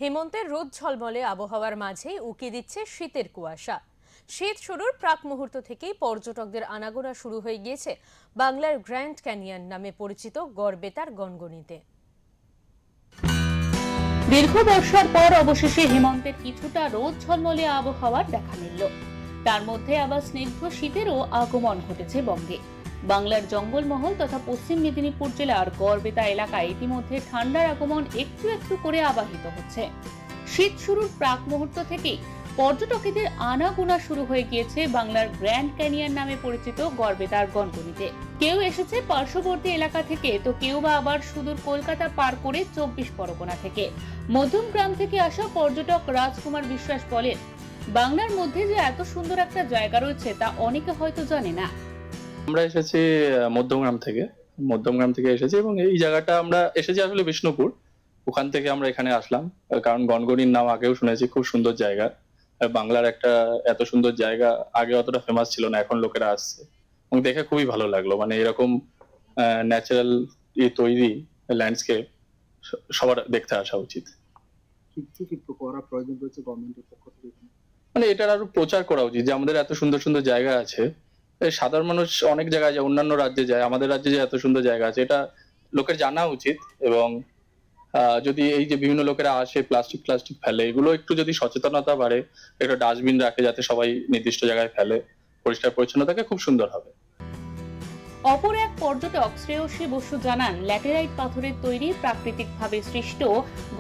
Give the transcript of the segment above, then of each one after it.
হেমন্তের রোদ ঝলমলে আবহাওয়ার মাঝেই উকি দিচ্ছে শীতের কুয়াশা। শীত শুরুর প্রাক মুহূর্ত থেকেই পর্যটকদের আনাগোনা শুরু হয়ে গিয়েছে বাংলার গ্র্যান্ড ক্যানিয়ন নামে পরিচিত গড়বেতার গনগনিতে। দীর্ঘ বর্ষার পর অবশেষে হেমন্তের কিছুটা রোদ ঝলমলে আবহাওয়ার দেখা মিলল। তার মধ্যে আবার স্নিগ্ধ শীতেরও আগমন ঘটেছে বঙ্গে। বাংলার জঙ্গলমহল তথা পশ্চিম মেদিনীপুর জেলার গড়বেতা এলাকায় ইতিমধ্যে ঠান্ডার আগমন একটু একটু করে আবাহিত হচ্ছে। শীত শুরুর প্রাক মুহূর্ত থেকেই পর্যটকদের আনাগোনা শুরু হয়ে গিয়েছে বাংলার গ্র্যান্ড ক্যানিয়ন নামে পরিচিত গড়বেতার গনগনিতে। কেউ এসেছে পার্শ্ববর্তী এলাকা থেকে, তো কেউ বা আবার সুদূর কলকাতা পার করে 24 পরগনা থেকে। মধ্যমগ্রাম থেকে আসা পর্যটক রাজকুমার বিশ্বাস বলেন, বাংলার মধ্যে যে এত সুন্দর একটা জায়গা রয়েছে তা অনেকে হয়তো জানে না। আমরা এসেছি মধ্যমগ্রাম থেকে এসেছি এবং এই জায়গাটা আমরা এসেছি আসলে বিষ্ণুপুর। ওখান থেকে আমরা এখানে আসলাম কারণ গনগনির নাম আগেও শুনেছি, খুব সুন্দর জায়গা। বাংলার একটা এত সুন্দর জায়গা আগে অতটা ফেমাস ছিল না, এখন লোকেরা আসছে এবং দেখে খুবই ভালো লাগলো। মানে এরকম ন্যাচারাল তৈরি ল্যান্ডস্কেপ সবার দেখতে আসা উচিত। মানে এটার আরো প্রচার করা উচিত যে আমাদের এত সুন্দর সুন্দর জায়গা আছে। সাধারণ মানুষ অনেক জায়গায় যায়, অন্যান্য রাজ্যে যায়, আমাদের রাজ্যে যে এত সুন্দর জায়গা আছে এটা লোকের জানা উচিত। এবং যদি এই যে বিভিন্ন লোকেরা আসে প্লাস্টিক ফেলে, এগুলো একটু যদি সচেতনতা বাড়ে, একটা ডাস্টবিন রাখে যাতে সবাই নির্দিষ্ট জায়গায় ফেলে, পরিষ্কার পরিচ্ছন্ন থাকে, খুব সুন্দর হবে। অপর এক পর্যটক শ্রেয়সী বসু জানান, ল্যাটেরাইট পাথরের তৈরি প্রাকৃতিকভাবে সৃষ্ট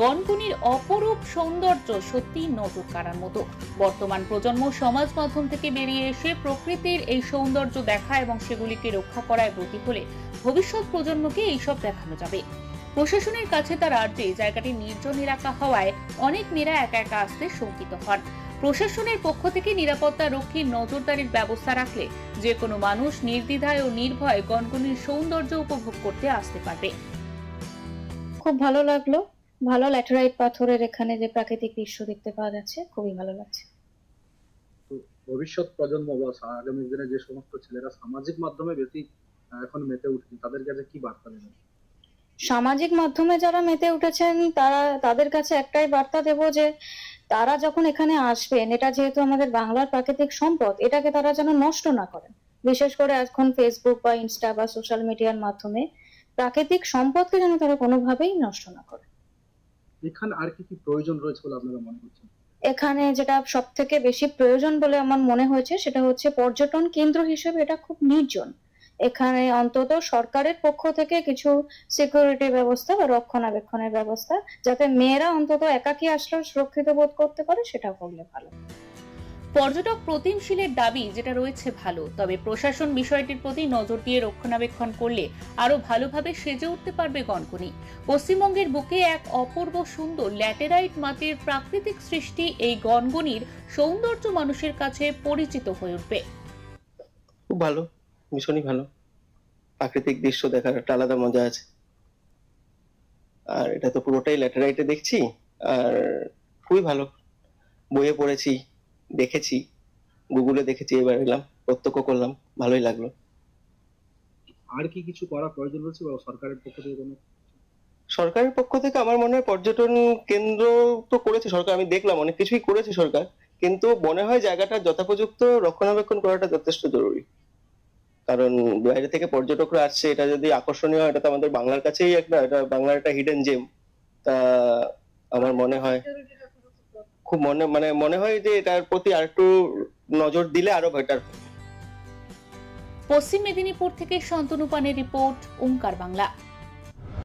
গনগনির অপরূপ সৌন্দর্য সত্যি নজর কাড়ার মতো। বর্তমান প্রজন্ম সমাজ মাধ্যম থেকে বেরিয়ে এসে প্রকৃতির এই সৌন্দর্য দেখা এবং সেগুলিকে রক্ষা করায় ব্রতী হলে ভবিষ্যৎ প্রজন্মকে এইসব দেখানো যাবে। প্রশাসনের কাছে তার আর্জি, জায়গাটি নির্জন এলাকা হওয়ায় অনেক মেয়েরা একা একা আসতে শঙ্কিত হন। প্রশাসনের পক্ষ থেকে নিরাপত্তা রক্ষীর নজরদারির ব্যবস্থা রাখলে যে কোনো মানুষ নির্দ্বিধায় ও নির্ভয়ে গনগনির সৌন্দর্য উপভোগ করতে আসতে পারবে। খুব ভালো লাগলো, ভালো ল্যাটেরাইট পাথরের এখানে যে প্রাকৃতিক দৃশ্য দেখতে পাওয়া যাচ্ছে, খুবই ভালো লাগছে। ভবিষ্যৎ প্রজন্ম বা আগামী দিনে যে সমস্ত ছেলেরা সামাজিক মাধ্যমে বেশি এখন মেতে উঠছে, তাদের কাছে কি বার্তা দেবেন? সামাজিক মাধ্যমে যারা মেতে উঠেছেন তাদের কাছে একটাই বার্তা দেব যে তারা যখন এখানে আসবেন, এটা যেহেতু আমাদের বাংলার প্রাকৃতিক সম্পদ, এটাকে তারা যেন নষ্ট না করেন। বিশেষ করে এখন ফেসবুক বা ইনস্টা বা সোশ্যাল মিডিয়ার মাধ্যমে প্রাকৃতিক সম্পদকে যেন তারা কোনোভাবেই নষ্ট না করে। এখানে আর কি কি প্রয়োজন রয়েছে বলে আপনারা মনে করছেন? এখানে যেটা সব থেকে বেশি প্রয়োজন বলে আমার মনে হয়েছে সেটা হচ্ছে পর্যটন কেন্দ্র হিসেবে এটা খুব নির্জন। এখানে অন্তত সরকারের পক্ষ থেকে কিছু সিকিউরিটি ব্যবস্থা বা রক্ষণাবেক্ষণের ব্যবস্থা, যাতে মেয়েরা অন্তত একাকী আসলেও সুরক্ষিত বোধ করতে পারে, সেটা করলে ভালো। পর্যটক প্রতিমশীলের দাবি যেটা রয়েছে ভালো, তবে প্রশাসন বিষয়টির প্রতি নজর দিয়ে রক্ষণাবেক্ষণ করলে আরো ভালোভাবে সেজে উঠতে পারবে গনগনি। পশ্চিমবঙ্গের বুকে এক অপূর্ব সুন্দর ল্যাটেরাইট মাটির প্রাকৃতিক সৃষ্টি এই গনগনির সৌন্দর্য মানুষের কাছে পরিচিত হয়ে উঠবে। খুব ভালো, ভীষণই ভালো। প্রাকৃতিক দৃশ্য দেখার একটা আলাদা মজা আছে। আর এটা তো পুরোটাই ল্যাটেরাইটে দেখছি, আর খুবই ভালো। বইয়ে পড়েছি, দেখেছি, গুগলে দেখেছি, এবার এলাম, প্রত্যক্ষ করলাম, ভালোই লাগলো। আর কি কিছু করা প্রয়োজন রয়েছে সরকারের পক্ষ থেকে? সরকারের পক্ষ থেকে আমার মনে হয় পর্যটন কেন্দ্র তো করেছে সরকার, আমি দেখলাম অনেক কিছুই করেছে সরকার, কিন্তু মনে হয় জায়গাটা যথোপযুক্ত রক্ষণাবেক্ষণ করাটা যথেষ্ট জরুরি। কারণ বাইরে থেকে পর্যটকরা আসছে, এটা যদি আকর্ষণীয় হয়, এটা তো আমাদের বাংলার কাছেই এটা বাংলার একটা হিডেন জেম। তা আমার মনে হয় খুব মনে হয় যে এটার প্রতি আরেকটু নজর দিলে আরো বেটার। পশ্চিম মেদিনীপুর থেকে শান্তনু পানের রিপোর্ট, ওঙ্কার বাংলা।